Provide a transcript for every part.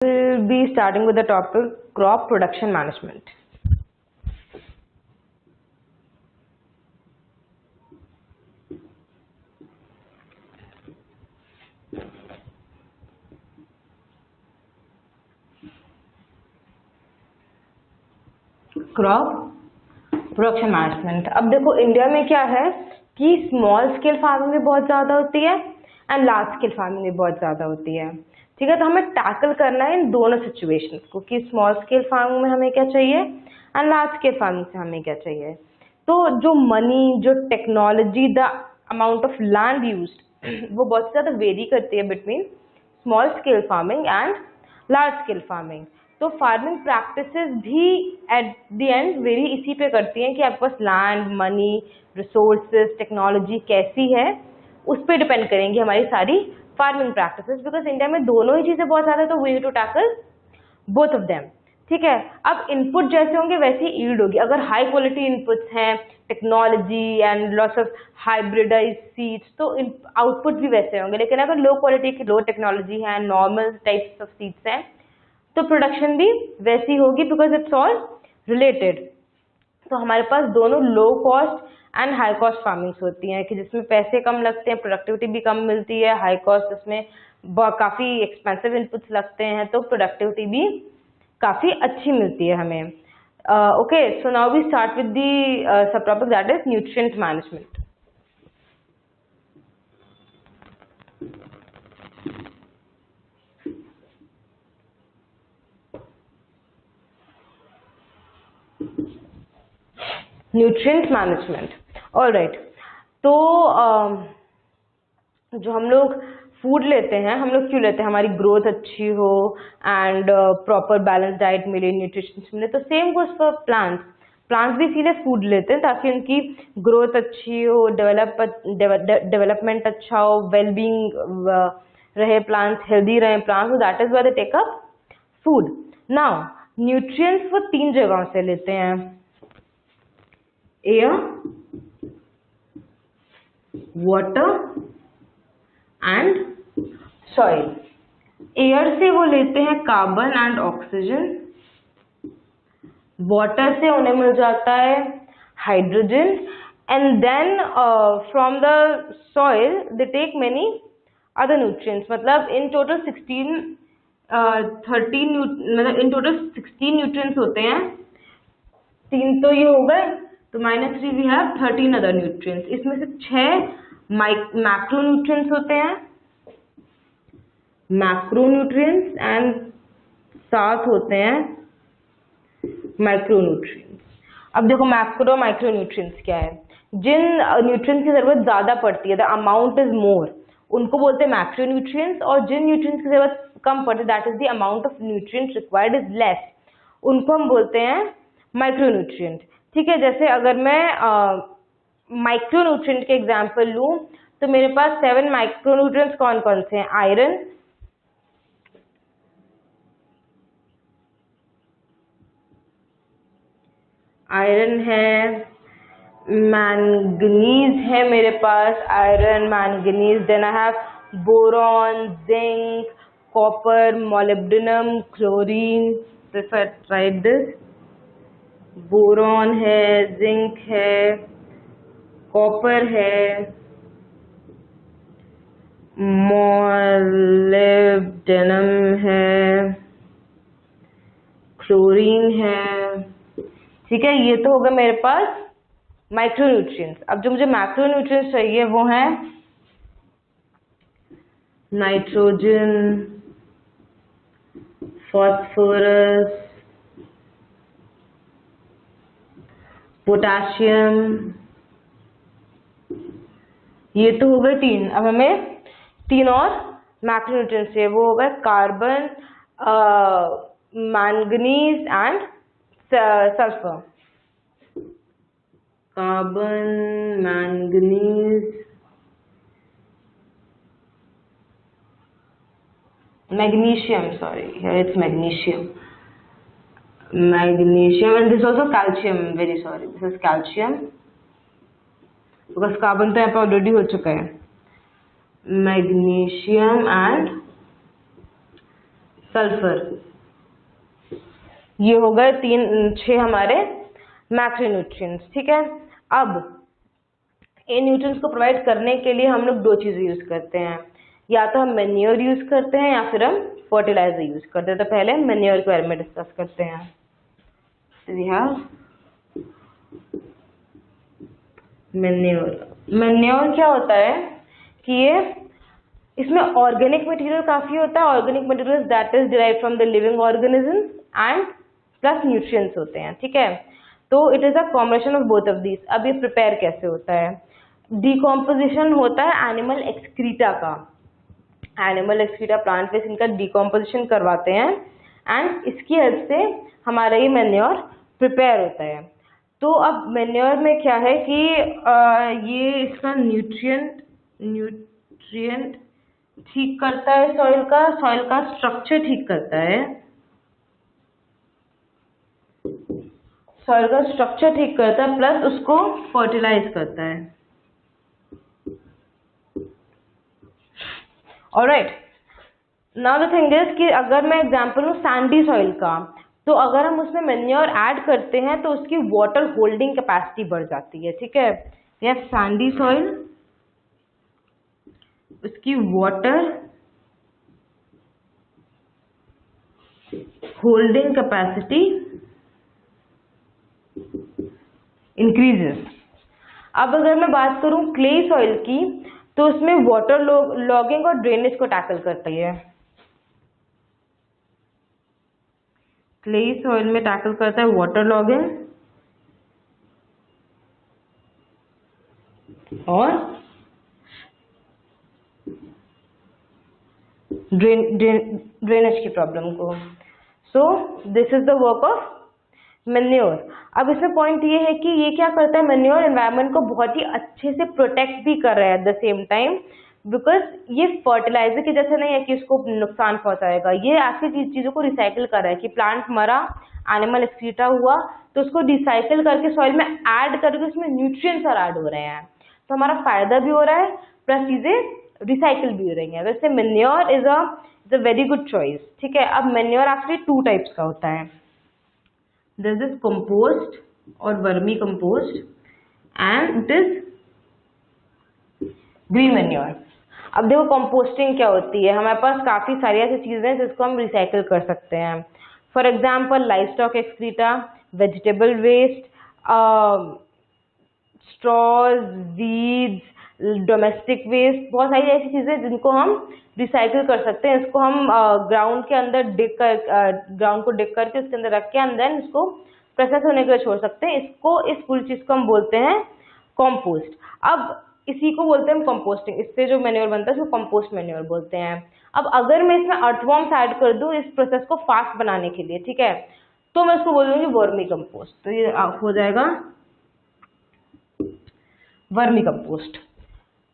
We'll be starting with the topic crop production management. Crop production management. अब देखो India में क्या है कि स्मॉल स्केल फार्मिंग भी बहुत ज़्यादा होती है एंड लार्ज स्केल फार्मिंग भी बहुत ज़्यादा होती है। ठीक है, तो हमें टैकल करना है इन दोनों सिचुएशंस को कि स्मॉल स्केल फार्मिंग में हमें क्या चाहिए एंड लार्ज स्केल फार्मिंग से हमें क्या चाहिए। तो जो मनी, जो technology, the amount of land used वो बहुत ज़्यादा वेरी करती है between small scale farming and large scale farming. तो फार्मिंग प्रैक्टिसेस भी एट द एंड वेरी इसी पे करती हैं कि आपके पास लैंड, मनी, रिसोर्सेज, टेक्नोलॉजी कैसी है, उस पर डिपेंड करेंगी हमारी सारी फार्मिंग प्रैक्टिसेस। बिकॉज इंडिया में दोनों ही चीज़ें बहुत ज़्यादा है, तो we need to tackle both of them. ठीक है, अब इनपुट जैसे होंगे वैसी ईल्ड होगी। अगर हाई क्वालिटी इनपुट्स हैं, technology and lots of hybridise seeds, तो आउटपुट भी वैसे होंगे। लेकिन अगर लो क्वालिटी की, लो टेक्नोलॉजी है, नॉर्मल टाइप्स ऑफ सीड्स हैं, तो प्रोडक्शन भी वैसी होगी बिकॉज इट्स ऑल रिलेटेड। तो हमारे पास दोनों low cost and high cost farmings होती हैं कि जिसमें पैसे कम लगते हैं, प्रोडक्टिविटी भी कम मिलती है। हाई कॉस्ट जिसमें काफ़ी एक्सपेंसिव इनपुट्स लगते हैं, तो प्रोडक्टिविटी भी काफ़ी अच्छी मिलती है हमें। Okay, so now we start with the sub topic that is nutrient management. Nutrient management, alright. तो जो हम लोग फूड लेते हैं, हम लोग क्यों लेते हैं? हमारी ग्रोथ अच्छी हो एंड प्रॉपर बैलेंस डाइट मिले, न्यूट्रिशन मिले। तो same goes for plants. Plants भी इसीलिए फूड लेते हैं ताकि उनकी ग्रोथ अच्छी हो, डेवलपमेंट अच्छा हो, वेलबींग रहे, प्लांट्स हेल्दी रहे plants, that is why they take up food. Now nutrients वो 3 जगहों से लेते हैं: air, water and soil. Air से वो लेते हैं कार्बन एंड ऑक्सीजन, वाटर से उन्हें मिल जाता है hydrogen, and then from the soil they take many other nutrients. मतलब इन टोटल 16 न्यूट्रिएंट्स होते हैं। 3 तो ये हो गए, तो -3 वी हैव 13 अदर न्यूट्रिएंट्स। इसमें से 6 मैक्रो न्यूट्रिएंट्स होते हैं, मैक्रो न्यूट्रिएंट्स, एंड 7 होते हैं माइक्रो न्यूट्रिएंट्स। अब देखो मैक्रो माइक्रो न्यूट्रिएंट्स क्या है? जिन न्यूट्रिएंट्स की जरूरत ज्यादा पड़ती है, द अमाउंट इज मोर, उनको बोलते हैं मैक्रो न्यूट्रिएंट्स। और जिन न्यूट्रिएंट्स की जरूरत कम पड़ती है, that is the amount of nutrients required is less, उनको हम बोलते हैं माइक्रो न्यूट्रिएंट। ठीक है, जैसे अगर मैं माइक्रो न्यूट्रिएंट के एग्जांपल लूं, तो मेरे पास 7 माइक्रो न्यूट्रिएंट्स कौन कौन से हैं? आयरन है, मैंगनीज है मेरे पास, iron, manganese. Then I have boron, zinc, copper, molybdenum, chlorine. If I write this, boron है, जिंक है, कॉपर है, मोलिब्डेनम है, क्लोरीन है। ठीक है, ये तो होगा मेरे पास माइक्रो न्यूट्रिएंट्स। अब जो मुझे मैक्रो न्यूट्रिएंट्स चाहिए वो हैं नाइट्रोजन, फॉस्फोरस, पोटाशियम। ये तो हो गए 3। अब हमें 3 और मैक्रो न्यूट्रिएंट्स चाहिए, वो हो गए carbon, manganese and sulphur. Carbon, manganese, magnesium, sorry, here it's magnesium, and this is also calcium, very sorry, this is calcium because carbon तो यहाँ पे ऑलरेडी हो चुका है। Magnesium and sulphur. ये हो गए 6 हमारे मैक्रोन्यूट्रिएंट्स। ठीक है, अब इन न्यूट्रिएंट्स को प्रोवाइड करने के लिए हम लोग 2 चीजें यूज करते हैं, या तो हम मैन्योर यूज करते हैं या फिर हम फर्टिलाइजर यूज करते हैं। तो पहले मैन्योर के बारे में डिस्कस करते हैं। मैन्योर क्या होता है कि ये इसमें ऑर्गेनिक मटेरियल काफी होता है, organic material that is derived from the living organism and plus nutrients होते हैं। ठीक है, तो it is a combination of both of these. अब ये प्रिपेयर कैसे होता है? डिकॉम्पोजिशन होता है एनिमल एक्सक्रीटा का, एनिमल एक्सक्रीटा प्लांट वेस्ट इनका डिकॉम्पोजिशन करवाते हैं एंड इसकी हेल्प से हमारा ये मैन्योर प्रिपेयर होता है। तो अब मैन्योर में क्या है कि ये इसका न्यूट्रिएंट ठीक करता है, सॉइल का स्ट्रक्चर ठीक करता है, सॉइल का स्ट्रक्चर ठीक करता है, प्लस उसको फर्टिलाइज करता है। Alright, now the thing is कि अगर मैं एग्जांपल लूं सैंडी सॉइल का, तो अगर हम उसमें मैन्योर ऐड करते हैं तो उसकी वाटर होल्डिंग कैपेसिटी बढ़ जाती है। ठीक है, या सैंडी सॉइल, उसकी वाटर होल्डिंग कैपेसिटी इंक्रीजेस। अब अगर मैं बात करूं क्ले सॉइल की, तो उसमें वाटर लॉगिंग और ड्रेनेज को टैकल करती है। क्ले सॉइल में टैकल करता है वाटर लॉगिंग और ड्रेनेज की प्रॉब्लम को। So this is the work of manure. अब इसमें पॉइंट ये है कि ये क्या करता है, मैन्योर एनवायरनमेंट को बहुत ही अच्छे से प्रोटेक्ट भी कर रहा है at the same time, because ये फर्टिलाइजर के जैसे नहीं है कि उसको नुकसान पहुंचाएगा। ये ऐसी चीजों को रिसाइकिल कर रहा है कि प्लांट मरा, एनिमल एक्सक्रीटा हुआ, तो उसको रिसाइकिल करके सॉइल में ऐड करके उसमें न्यूट्रिएंट्स और ऐड हो रहे हैं, तो हमारा फायदा भी हो रहा है प्लस चीजें रिसाइकिल भी हो रही हैं। वैसे manure is a very good choice. ठीक है, अब मैन्योर एक्चुअली 2 टाइप्स का होता है, दिस इज कंपोस्ट और vermi compost and this green manure. अब देखो कंपोस्टिंग क्या होती है, हमारे पास काफी सारी ऐसी चीजें हैं जिसको हम रिसाइकिल कर सकते हैं। For example livestock excreta, vegetable waste, straws, weeds, domestic waste, बहुत सारी ऐसी चीजें जिनको हम रिसाइकिल कर सकते हैं। इसको हम ग्राउंड के अंदर ग्राउंड को डिग करके उसके अंदर रख के एंड देन इसको प्रोसेस होने के लिए छोड़ सकते हैं। इस पूरी चीज को हम बोलते हैं कंपोस्ट। अब इसी को बोलते हैं कंपोस्टिंग, इससे जो मैन्योर बनता है उसको कंपोस्ट मैन्योर बोलते हैं। अब अगर मैं इसमें अर्थवॉर्म्स ऐड कर दूं इस प्रोसेस को फास्ट बनाने के लिए, ठीक है, तो मैं इसको बोल दूंगी वर्मी कंपोस्ट। तो ये हो जाएगा वर्मी कंपोस्ट।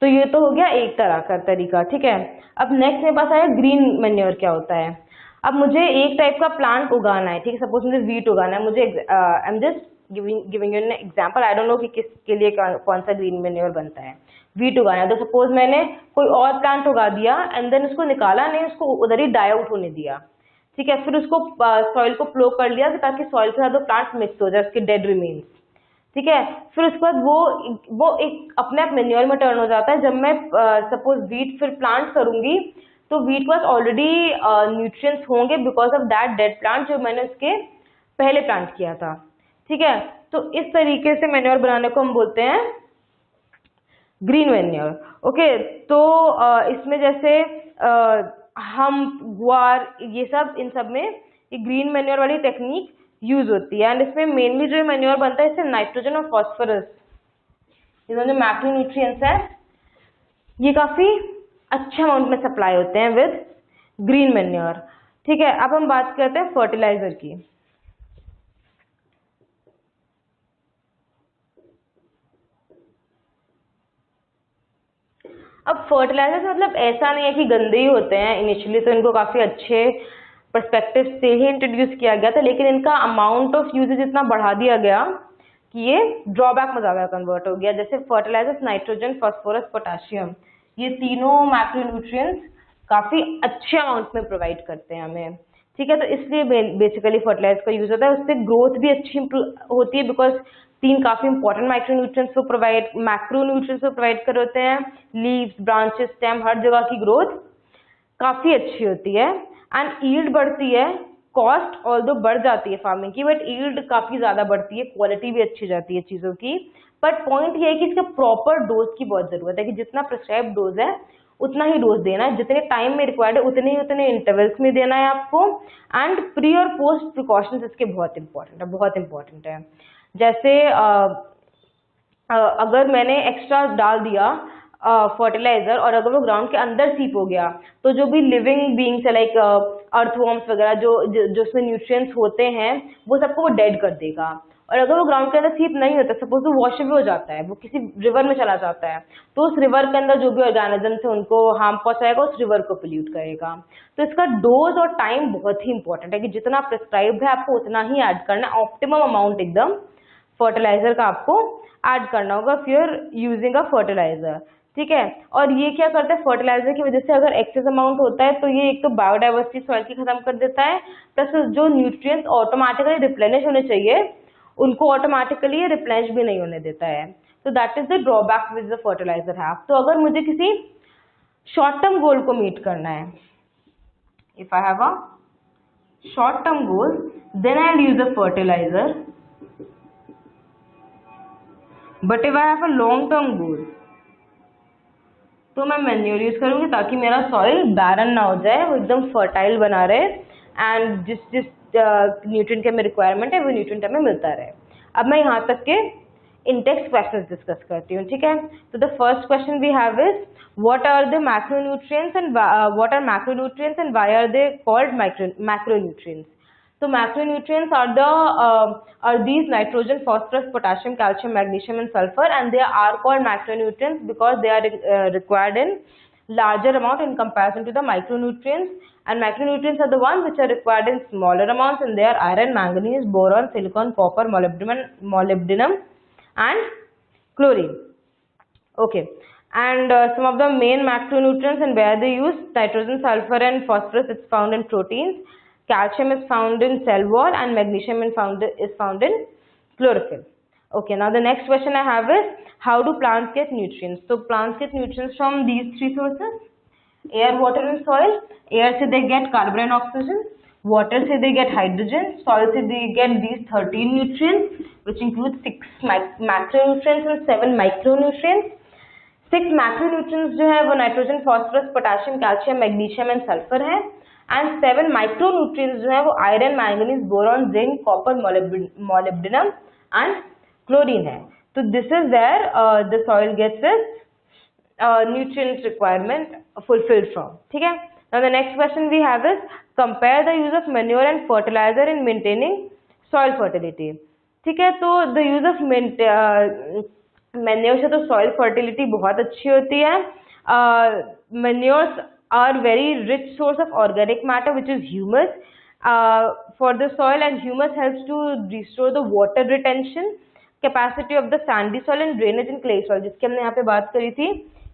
तो ये तो हो गया एक तरह का तरीका। ठीक है, अब नेक्स्ट मेरे पास आया ग्रीन मैन्योर। क्या होता है, अब मुझे एक टाइप का प्लांट उगाना है, ठीक है, सपोज मुझे वीट उगाना है, मुझे I am just giving you an example, I don't know कि किसके लिए कौन सा ग्रीन मैन्योर बनता है। वीट उगाना है, तो सपोज मैंने कोई और प्लांट उगा दिया एंड देन उसको निकाला नहीं, उसको उधर ही डाई आउट होने दिया। ठीक है, फिर उसको सॉइल को प्लो कर लिया ताकि सॉइल के साथ वो प्लांट मिक्स हो जाए, उसके डेड रिमेन्स। ठीक है, फिर उसके बाद वो एक अपने आप मैन्योर में टर्न हो जाता है। जब मैं सपोज वीट फिर प्लांट करूंगी तो वीट के पास ऑलरेडी न्यूट्रिएंट्स होंगे because of that dead plant जो मैंने उसके पहले प्लांट किया था। ठीक है, तो इस तरीके से मैन्योर बनाने को हम बोलते हैं ग्रीन मैन्योर। ओके, तो इसमें जैसे हम गुआर ये सब, इन सब में ये ग्रीन मैन्योर वाली टेक्निक यूज होती है। एंड इसमें मेनली जो मैन्योर बनता है इससे नाइट्रोजन और फॉस्फोरस, ये जो मैक्रोन्यूट्रिएंट्स है, ये काफी अच्छे अमाउंट में सप्लाई होते हैं विद ग्रीन मैन्योर। ठीक है, अब हम बात करते हैं फर्टिलाइजर की। अब फर्टिलाइजर मतलब ऐसा नहीं है कि गंदे ही होते हैं, इनिशियली तो इनको काफी अच्छे पर्सपेक्टिव से ही इंट्रोड्यूस किया गया था, लेकिन इनका अमाउंट ऑफ यूजेज इतना बढ़ा दिया गया कि ये ड्रॉबैक में ज्यादा कन्वर्ट हो गया। जैसे फर्टिलाइजर्स नाइट्रोजन, फास्फोरस, पोटेशियम, ये तीनों मैक्रोन्यूट्रिएंट्स काफी अच्छे अमाउंट में प्रोवाइड करते हैं हमें। ठीक है। तो इसलिए बेसिकली फर्टिलाइजर का यूज होता है, उससे ग्रोथ भी अच्छी होती है, बिकॉज तीन काफी इंपॉर्टेंट माइक्रोन्यूट्रिएंट्स को प्रोवाइड मैक्रोन्यूट्रिएंट्स को प्रोवाइड कर होते हैं। लीव्स, ब्रांचेस, स्टेम, हर जगह की ग्रोथ काफी अच्छी होती है एंड ईल्ड बढ़ती है। कॉस्ट ऑल्दो बढ़ जाती है फार्मिंग की, बट ईल्ड काफी ज्यादा बढ़ती है, क्वालिटी भी अच्छी जाती है चीजों की। बट पॉइंट ये है कि इसके प्रॉपर डोज की बहुत जरूरत है, कि जितना प्रिस्क्राइब डोज है उतना ही डोज देना है, जितने टाइम में रिक्वायर्ड है उतने इंटरवल्स में देना है आपको। एंड प्री और पोस्ट प्रिकॉशंस इसके बहुत इंपॉर्टेंट है। जैसे अगर मैंने एक्स्ट्रा डाल दिया फर्टिलाइजर और अगर वो ग्राउंड के अंदर सीप हो गया, तो जो भी लिविंग बींग्स है लाइक अर्थवॉर्म्स वगैरह जो उसमें न्यूट्रिएंट्स होते हैं वो सबको वो डेड कर देगा। और अगर वो ग्राउंड के अंदर सीप नहीं होता, सपोज वो वॉश अवे हो जाता है, वो किसी रिवर में चला जाता है, तो उस रिवर के अंदर जो भी ऑर्गेनिजम्स है उनको हार्म पहुंचाएगा, उस रिवर को पोल्यूट करेगा। तो इसका डोज और टाइम बहुत ही इंपॉर्टेंट है, कि जितना प्रिस्क्राइब है आपको उतना ही ऐड करना है, ऑप्टिमम अमाउंट एकदम फर्टिलाइजर का आपको ऐड करना होगा if you are using a fertiliser. ठीक है। और ये क्या करता है, फर्टिलाइजर की वजह से अगर एक्सेस अमाउंट होता है तो ये एक तो बायोडाइवर्सिटी सॉइल की खत्म कर देता है, प्लस जो न्यूट्रिएंट्स ऑटोमेटिकली रिप्लेनिश होने चाहिए उनको ऑटोमेटिकली रिप्लेनिश भी नहीं होने देता है। तो that is the drawback with the fertiliser है। तो अगर मुझे किसी शॉर्ट टर्म गोल को मीट करना है, if I have a short term goal, then I will use a fertiliser. But if I have a long term goal, तो मैं मैन्योर यूज करूंगी, ताकि मेरा सॉइल बैरन ना हो जाए, वो एकदम फर्टाइल बना रहे एंड जिस जिस न्यूट्रिएंट की हमें रिक्वायरमेंट है वो न्यूट्रिएंट हमें मिलता रहे। अब मैं यहाँ तक के इंटेक्स क्वेश्चंस डिस्कस करती हूँ। ठीक है। तो the first question we have is what are the macronutrients and what are macronutrients and why are they called macronutrients. So macronutrients are these nitrogen, phosphorus, potassium, calcium, magnesium, and sulfur, and they are called macronutrients because they are required in larger amount in comparison to the micronutrients. And macronutrients are the ones which are required in smaller amounts, and they are iron, manganese, boron, silicon, copper, molybdenum, and chlorine. Okay. And some of the main macronutrients and where they use nitrogen, sulfur, and phosphorus, it's found in proteins. Calcium is found in cell wall and magnesium is found in chlorophyll. Okay, now the next question I have is how do plants get nutrients? So plants get nutrients from these three sources: air, water, and soil. Air se they get carbon and oxygen. Water se they get hydrogen. Soil se they get these 13 nutrients, which include 6 macronutrients and 7 micronutrients. 6 macronutrients जो है वो nitrogen, phosphorus, potassium, calcium, magnesium and sulphur है। And 7 micronutrients जो है वो iron, manganese, boron, zinc, copper, molybdenum and chlorine है। तो this is where the soil gets its nutrient requirement fulfilled from. ठीक है। Now the next question we have is compare the use of manure and fertilizer in maintaining soil fertility. ठीक है। तो the use of manure से तो soil fertility बहुत अच्छी होती है। Manures are very rich source of organic matter which is humus for the soil, and humus helps to restore the water retention capacity of the sandy soil and drainage in clay soil, जिसकी हमने यहाँ पे बात करी थी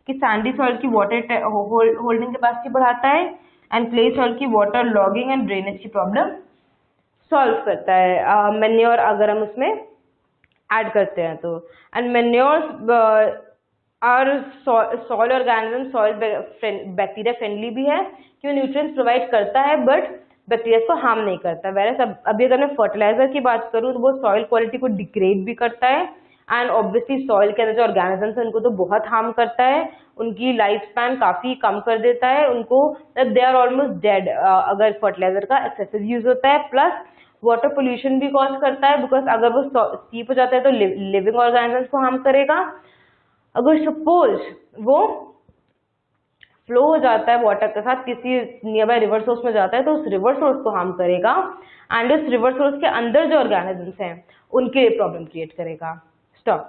कि Sandy soil की water holding capacity बढ़ाता है एंड क्ले सॉइल की वाटर लॉगिंग एंड ड्रेनेज की प्रॉब्लम सॉल्व करता है मैन्योर अगर हम उसमें ऐड करते हैं तो। एंड मैन्योर्स और soil organism, soil bacteria friendly भी है कि वो न्यूट्रिएंट्स प्रोवाइड करता है बट बैक्टीरिया को हार्म नहीं करता। वैसे अभी अगर मैं फर्टिलाइजर की बात करूँ तो वो सॉइल क्वालिटी को डिग्रेड भी करता है एंड ऑब्वियसली सॉइल के अंदर जो ऑर्गेनिजम्स हैं उनको तो बहुत हार्म करता है, उनकी लाइफ स्पैन काफी कम कर देता है, उनको दे आर ऑलमोस्ट डेड अगर फर्टिलाइजर का एक्सेसिव यूज होता है। प्लस वाटर पोल्यूशन भी कॉज करता है बिकॉज अगर वो स्टीप हो जाता है तो लिविंग ऑर्गेनिजम्स को हार्म करेगा। अगर सपोज वो फ्लो हो जाता है वाटर के साथ किसी नियर बाय रिवर सोर्स में जाता है तो उस रिवर सोर्स को हार्म करेगा एंड उस रिवर सोर्स के अंदर जो ऑर्गेनिजम्स हैं उनके लिए प्रॉब्लम क्रिएट करेगा। Start.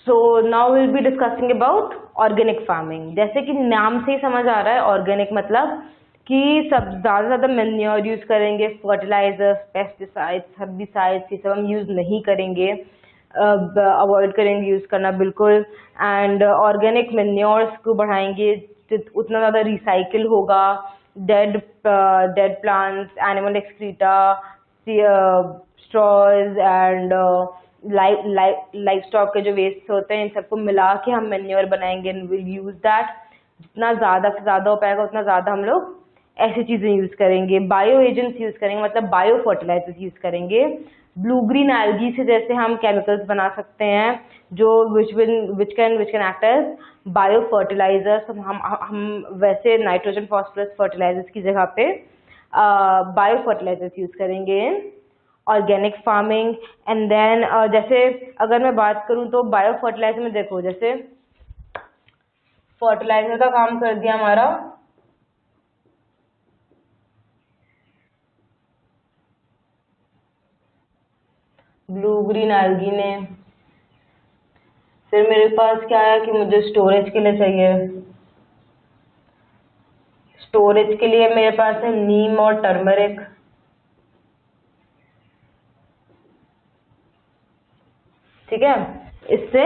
So now will be discussing about organic farming. जैसे कि नाम से ही समझ आ रहा है ऑर्गेनिक मतलब कि सब ज्यादा मैन्योर यूज करेंगे, फर्टिलाइजर्स, पेस्टिसाइड्स, हर्बिसाइड्स ये सब हम यूज नहीं करेंगे, अवॉइड करेंगे यूज करना बिल्कुल। एंड ऑर्गेनिक मैन्योर्स को बढ़ाएंगे, उतना ज्यादा रिसाइकिल होगा, dead dead plants, animal excreta, straws and livestock के जो वेस्ट होते हैं, इन सबको मिला के हम मैन्योर बनाएंगे and we'll use that. जितना ज़्यादा से ज़्यादा हो पाएगा उतना ज़्यादा हम लोग ऐसी चीज़ें यूज़ करेंगे, बायो एजेंट्स यूज़ करेंगे, मतलब बायो फर्टिलाइजर्स यूज़ करेंगे. ब्लू ग्रीन एल्गी से जैसे हम केमिकल्स बना सकते हैं जो which can act as bio fertilisers. हम वैसे नाइट्रोजन फॉस्फोरस फर्टिलाइजर्स की जगह पे बायो फर्टिलाइजर्स यूज़ करेंगे in organic farming. And then जैसे अगर मैं बात करूँ तो बायो फर्टिलाइजर में देखो, जैसे फर्टिलाइजर का काम कर दिया हमारा ब्लू ग्रीन एल्गी ने. फिर मेरे पास क्या है कि मुझे स्टोरेज के लिए चाहिए. स्टोरेज के लिए मेरे पास है नीम और टर्मरिक. ठीक है, इससे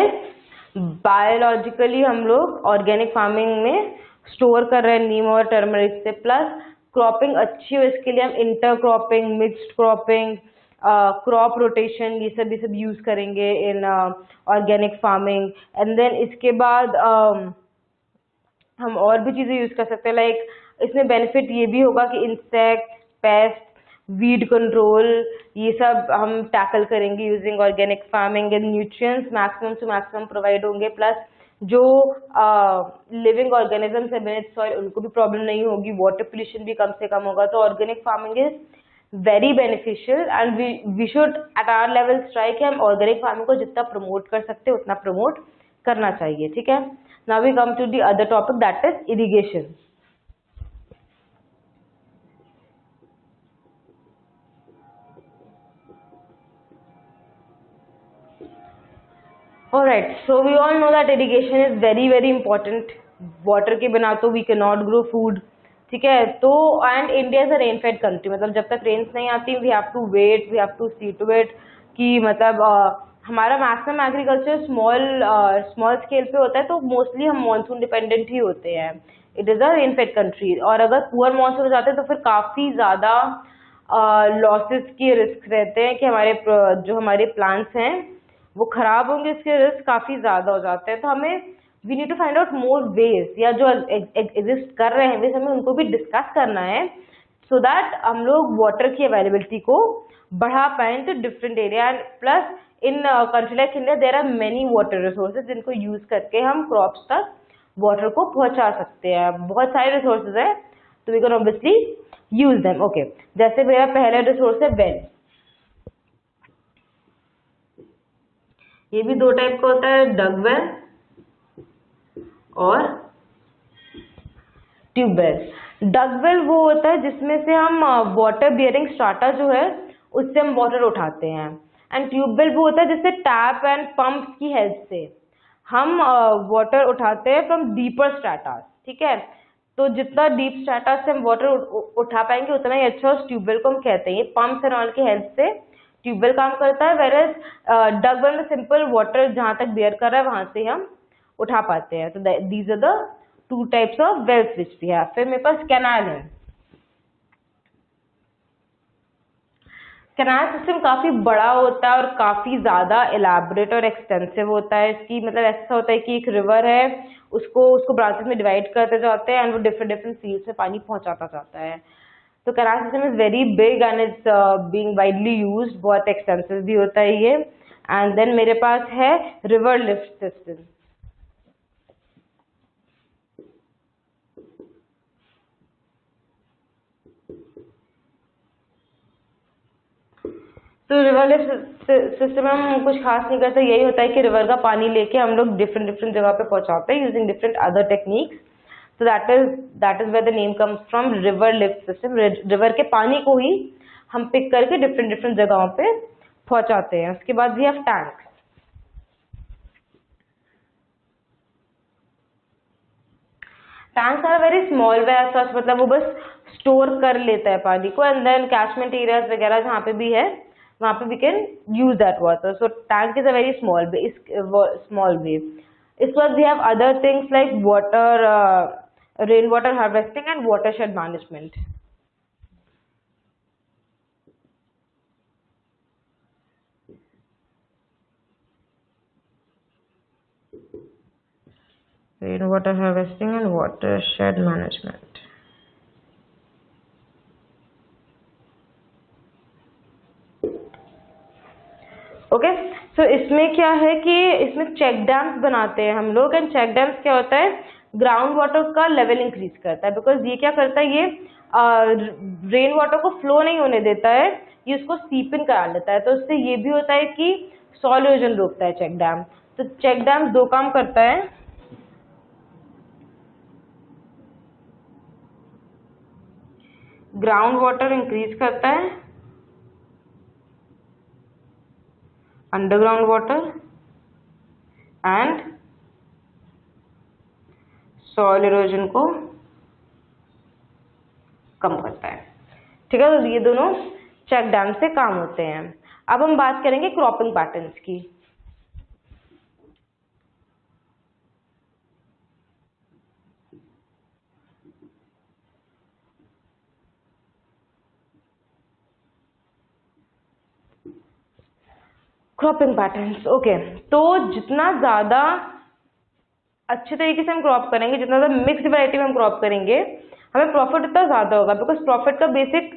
बायोलॉजिकली हम लोग ऑर्गेनिक फार्मिंग में स्टोर कर रहे हैं नीम और टर्मरिक से. प्लस क्रॉपिंग अच्छी हो इसके लिए हम inter cropping, mixed cropping, crop rotation, ये सब यूज करेंगे in organic farming. And then इसके बाद हम और भी चीजें यूज कर सकते हैं. लाइक इसमें बेनिफिट ये भी होगा कि इंसेक्ट, पेस्ट, वीड कंट्रोल, ये सब हम टैकल करेंगे using organic farming. And nutrients maximum to maximum provide होंगे. प्लस जो लिविंग ऑर्गेनिजम्स है बेनेथ सॉइल, उनको भी प्रॉब्लम नहीं होगी. वाटर पोल्यूशन भी कम से कम होगा. तो organic farming is very beneficial and we should at our level try कि हम ऑर्गेनिक फार्मिंग को जितना प्रमोट कर सकते हैं उतना प्रमोट करना चाहिए. ठीक है, now we come to the other topic, that is irrigation. Alright, so we all know that irrigation is very important. Water के बिना तो we cannot grow food. ठीक है, तो and India is a rain fed country, मतलब जब तक rains नहीं आती we have to wait, we have to see to it कि मतलब हमारा मैक्सिमम एग्रीकल्चर स्मॉल स्केल पे होता है. तो मोस्टली हम मानसून डिपेंडेंट ही होते हैं. It is a rain fed country. और अगर पुअर मानसून हो जाते हैं तो फिर काफ़ी ज़्यादा लॉसेस के रिस्क रहते हैं कि जो हमारे प्लांट्स हैं वो खराब होंगे. इसके रिस्क काफ़ी ज़्यादा हो जाते हैं. तो हमें we need to find out more ways, या जो एग्जिस्ट कर रहे हैं वेज हमें उनको भी डिस्कस करना है सो दैट हम लोग वाटर की अवेलेबिलिटी को बढ़ा पाएँ to different area. And plus in country like India there are many water resources जिनको यूज करके हम क्रॉप्स तक वाटर को पहुंचा सकते हैं. बहुत सारे रिसोर्सेज है तो we can obviously use them. Okay, जैसे मेरा पहला रिसोर्स है वेल. ये भी दो टाइप का होता है, डग वेल और ट्यूबवेल. डग वेल वो होता है जिसमें से हम वाटर बियरिंग स्ट्राटा जो है उससे हम वाटर उठाते हैं. एंड ट्यूबवेल वो होता है जिससे टैप एंड पंप की हेल्प से हम वाटर उठाते हैं फ्रॉम डीपर स्ट्राटा. ठीक है, तो जितना डीप स्ट्राटा से हम वाटर उठा पाएंगे उतना ही अच्छा उस ट्यूबवेल को हम कहते हैं. ये पंप्स एंड ऑल की हेल्प से ट्यूबवेल काम करता है. वेरएज डग वेल में सिंपल वाटर जहां तक बियर कर रहा है वहां से हम उठा पाते हैं. तो these are the two types of wells which we have. फिर मेरे पास कैनाल है. कैनाल सिस्टम काफी बड़ा होता है और काफी ज्यादा इलेबोरेट और एक्सटेंसिव होता है. इसकी मतलब ऐसा होता है कि एक रिवर है, उसको ब्रांचेस में डिवाइड करते जाते हैं एंड वो डिफरेंट फील्ड्स में पानी पहुंचाता जाता है. तो canal system is very big and it's being widely used. बहुत एक्सटेंसिव भी होता है ये. एंड देन मेरे पास है रिवर लिफ्ट सिस्टम. तो रिवर लिफ्ट सिस्टम में हम कुछ खास नहीं करते. यही होता है कि रिवर का पानी लेके हम लोग डिफरेंट जगह पे पहुंचाते हैं using different other techniques. So that is where the name comes from, river lift system. River के पानी को ही हम पिक करके डिफरेंट जगहों पे पहुंचाते हैं. उसके बाद भी have tanks. Tanks are very small way as such, मतलब वो बस स्टोर कर लेता है पानी को. एंड देन कैचमेंट एरियाज वगैरह जहाँ पे भी है वहाँ पे we can use that water. So tank is a very small way. इसके बाद we have other things like water rain water harvesting and watershed management. Rain water harvesting and watershed management. Okay, so इसमें क्या है कि इसमें check dams बनाते हैं हम लोग। एंड चेक डैम्स क्या होता है, ग्राउंड वाटर का लेवल इंक्रीज करता है, बिकॉज ये क्या करता है, ये रेन वाटर को फ्लो नहीं होने देता है, ये उसको सीप इन करा लेता है। तो उससे ये भी होता है कि सॉइल इरोजन रोकता है चेक डैम। तो चेक डैम दो काम करता है, ग्राउंड वाटर इंक्रीज करता है, underground water and soil erosion को कम करता है। ठीक है, तो ये दोनों चेक डैम से काम होते हैं। अब हम बात करेंगे क्रॉपिंग पैटर्न्स की। क्रॉपिंग पैटर्न्स, ओके, तो जितना ज्यादा अच्छे तरीके से हम क्रॉप करेंगे, जितना ज्यादा मिक्स्ड वैरायटी में हम क्रॉप करेंगे, हमें प्रॉफिट उतना ज्यादा होगा। बिकॉज प्रॉफिट का basic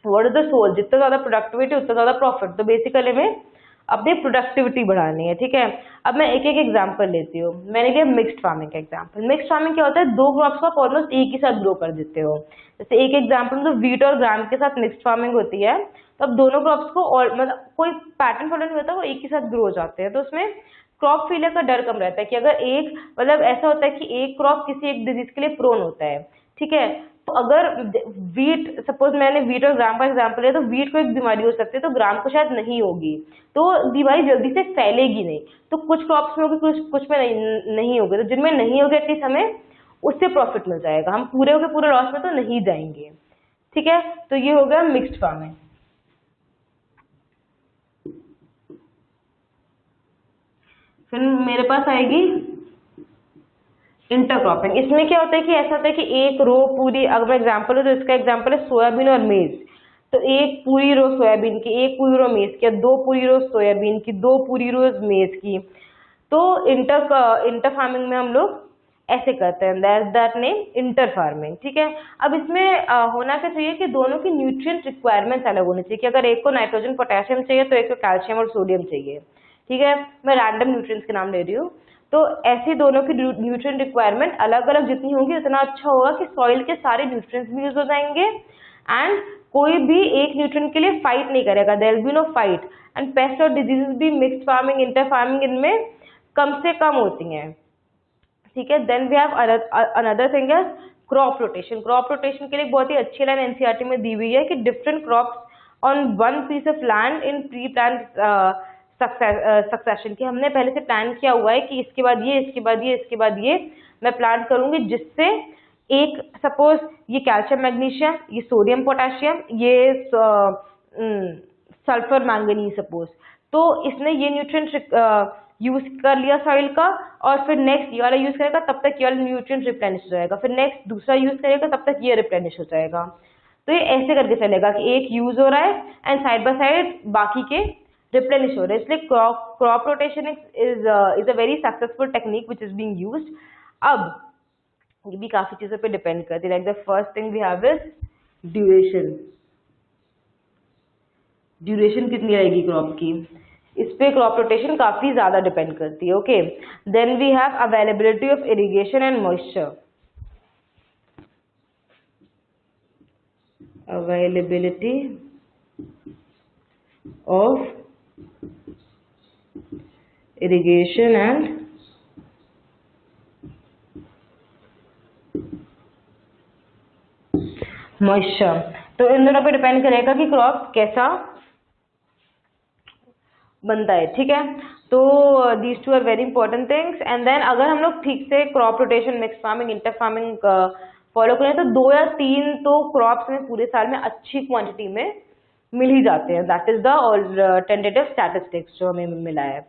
what is the soul, जितना ज्यादा प्रोडक्टिविटी उतना ज्यादा प्रॉफिट। तो बेसिकली हमें अपनी प्रोडक्टिविटी बढ़ानी है। ठीक है, अब मैं एक एक एग्जांपल लेती हूँ। मैंने लिया मिक्स्ड फार्मिंग का एग्जांपल। मिक्स्ड फार्मिंग क्या होता है, दो क्रॉप्स को आप ऑलमोस्ट एक ही साथ ग्रो कर देते हो। जैसे एक एग्जांपल तो वीट और ग्राम के साथ मिक्स्ड फार्मिंग होती है, तो अब दोनों क्रॉप्स को और मतलब कोई पैटर्न फॉलो नहीं होता, वो एक ही साथ ग्रो हो जाते हैं। तो उसमें क्रॉप फेलियर का डर कम रहता है कि अगर एक मतलब ऐसा होता है कि एक क्रॉप किसी एक डिजीज के लिए प्रोन होता है। ठीक है, तो अगर वीट, सपोज मैंने वीट और ग्राम का एग्जांपल लिया, तो वीट को एक बीमारी हो सकती है, तो ग्राम को शायद नहीं होगी, तो बीमारी जल्दी से फैलेगी नहीं। तो कुछ क्रॉप्स में होगी, कुछ में नहीं होगी। तो जिनमें नहीं होगी एटलीस्ट हमें उससे प्रॉफिट मिल जाएगा, हम पूरे के पूरे लॉस में तो नहीं जाएंगे। ठीक है, तो ये हो गया मिक्स्ड फार्मिंग। फिर मेरे पास आएगी इंटरक्रॉपिंग। इसमें क्या होता है कि ऐसा होता है कि एक रो पूरी, अगर मैं एग्जांपल हो तो इसका एग्जांपल है सोयाबीन और मेज। तो एक पूरी रो सोयाबीन की, एक पूरी रो मेज की, दो पूरी रो सोयाबीन की, दो पूरी रो मेज की। तो इंटर फार्मिंग में हम लोग ऐसे करते हैं, दैट नेम इंटर फार्मिंग। ठीक है, अब इसमें होना क्या चाहिए कि दोनों की न्यूट्रिएंट रिक्वायरमेंट्स अलग होनी चाहिए, कि अगर एक को नाइट्रोजन पोटेशियम चाहिए तो एक को कैल्शियम और सोडियम चाहिए। ठीक है, मैं रैंडम न्यूट्रिएंट्स के नाम ले रही हूँ। तो ऐसे दोनों की न्यूट्रिएंट रिक्वायरमेंट अलग अलग जितनी होगी उतना अच्छा होगा कि सॉइल के सारे न्यूट्रिएंट्स भी यूज हो जाएंगे एंड कोई भी एक न्यूट्रिएंट के लिए फाइट नहीं करेगा, there will be no fight. And pest और डिजीजेस भी मिक्स्ड फार्मिंग इंटर फार्मिंग इनमें कम से कम होती हैं। ठीक है, then we have another thing is crop rotation. Crop rotation के लिए बहुत ही अच्छी लाइन एनसीईआरटी में दी हुई है कि different crops on one piece of land in pre plan succession, की हमने पहले से प्लान किया हुआ है कि इसके बाद ये, इसके बाद ये, इसके बाद ये मैं प्लान करूंगी, जिससे एक सपोज ये कैल्शियम मैग्नीशियम, ये सोडियम पोटेशियम, ये सल्फर मैंगनीज सपोज, तो इसने ये न्यूट्रिएंट यूज कर लिया सॉइल का, और फिर नेक्स्ट ये वाला यूज करेगा तब तक ये वाला न्यूट्रिएंट रिप्लेनिश हो जाएगा, फिर नेक्स्ट दूसरा यूज करेगा तब तक ये रिप्लेनिश हो जाएगा। तो ये ऐसे करके चलेगा कि एक यूज हो रहा है एंड साइड बाय साइड बाकी के रिप्लेनिश हो रहे हैं। इसलिए crop rotation is a very successful technique which is being used. अब ये भी काफी चीजों पे डिपेंड करती है। Like the first thing we have is duration. Duration कितनी रहेगी क्रॉप की, इस पे क्रॉप रोटेशन काफी ज्यादा डिपेंड करती है। Okay, then we have availability of irrigation and moisture. Availability of irrigation and moisture। तो इन दोनों पे डिपेंड करेगा कि क्रॉप कैसा बनता है। ठीक है, तो these two are very important things. And then अगर हम लोग ठीक से crop rotation, mix farming, inter farming follow करें तो 2 या 3 तो क्रॉप्स में पूरे साल में अच्छी क्वांटिटी में मिल ही जाते हैं। That is the tentative statistics जो हमें मिला है।